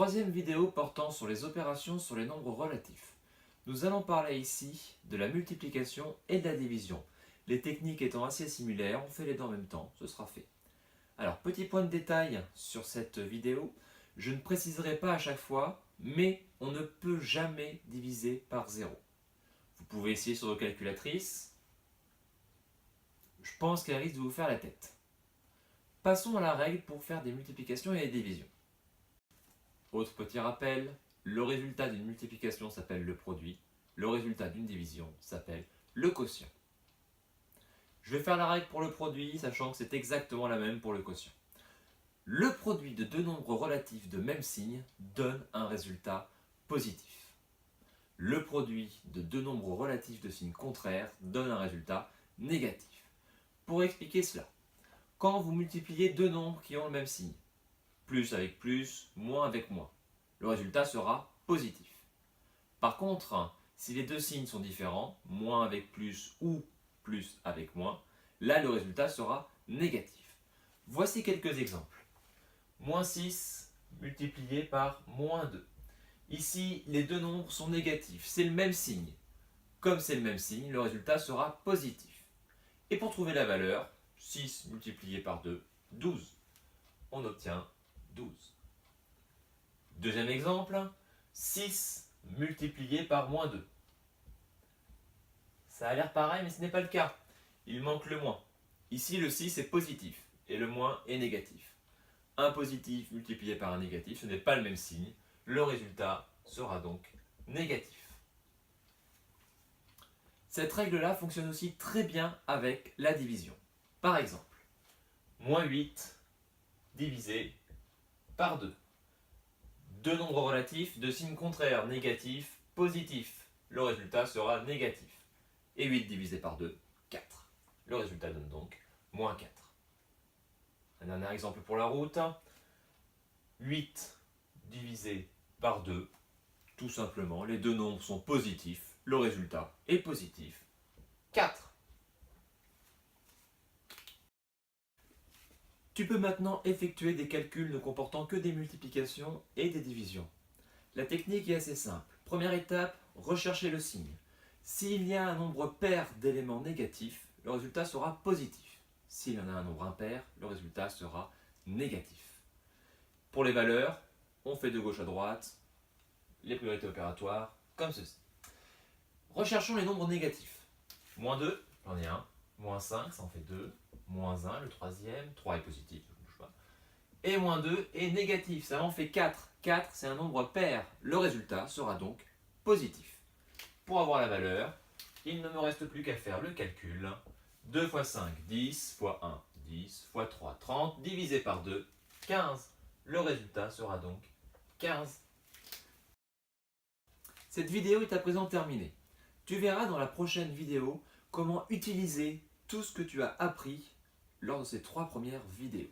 Troisième vidéo portant sur les opérations sur les nombres relatifs. Nous allons parler ici de la multiplication et de la division. Les techniques étant assez similaires, on fait les deux en même temps, ce sera fait. Alors, petit point de détail sur cette vidéo, je ne préciserai pas à chaque fois, mais on ne peut jamais diviser par 0. Vous pouvez essayer sur vos calculatrices. Je pense qu'elle risque de vous faire la tête. Passons à la règle pour faire des multiplications et des divisions. Autre petit rappel, le résultat d'une multiplication s'appelle le produit, le résultat d'une division s'appelle le quotient. Je vais faire la règle pour le produit, sachant que c'est exactement la même pour le quotient. Le produit de deux nombres relatifs de même signe donne un résultat positif. Le produit de deux nombres relatifs de signe contraire donne un résultat négatif. Pour expliquer cela, quand vous multipliez deux nombres qui ont le même signe, plus avec plus, moins avec moins, le résultat sera positif. Par contre, si les deux signes sont différents, moins avec plus ou plus avec moins, là le résultat sera négatif. Voici quelques exemples. Moins 6 multiplié par moins 2. Ici, les deux nombres sont négatifs, c'est le même signe. Comme c'est le même signe, le résultat sera positif. Et pour trouver la valeur, 6 multiplié par 2, 12. On obtient 12. Deuxième exemple, 6 multiplié par moins 2. Ça a l'air pareil, mais ce n'est pas le cas. Il manque le moins. Ici, le 6 est positif et le moins est négatif. Un positif multiplié par un négatif, ce n'est pas le même signe. Le résultat sera donc négatif. Cette règle-là fonctionne aussi très bien avec la division. Par exemple, moins 8 divisé par 2. Deux nombres relatifs de signe contraire, négatif, positif. Le résultat sera négatif. Et 8 divisé par 2, 4. Le résultat donne donc moins 4. Un dernier exemple pour la route. 8 divisé par 2, tout simplement, les deux nombres sont positifs. Le résultat est positif, 4. Tu peux maintenant effectuer des calculs ne comportant que des multiplications et des divisions. La technique est assez simple. Première étape, rechercher le signe. S'il y a un nombre pair d'éléments négatifs, le résultat sera positif. S'il y en a un nombre impair, le résultat sera négatif. Pour les valeurs, on fait de gauche à droite les priorités opératoires comme ceci. Recherchons les nombres négatifs. Moins 2, j'en ai un. Moins 5, ça en fait 2. Moins 1, le troisième. 3 est positif, je ne bouge pas. Et moins 2 est négatif, ça en fait 4. 4, c'est un nombre pair. Le résultat sera donc positif. Pour avoir la valeur, il ne me reste plus qu'à faire le calcul. 2 fois 5, 10, fois 1, 10, fois 3, 30, divisé par 2, 15. Le résultat sera donc 15. Cette vidéo est à présent terminée. Tu verras dans la prochaine vidéo comment utiliser tout ce que tu as appris lors de ces 3 premières vidéos.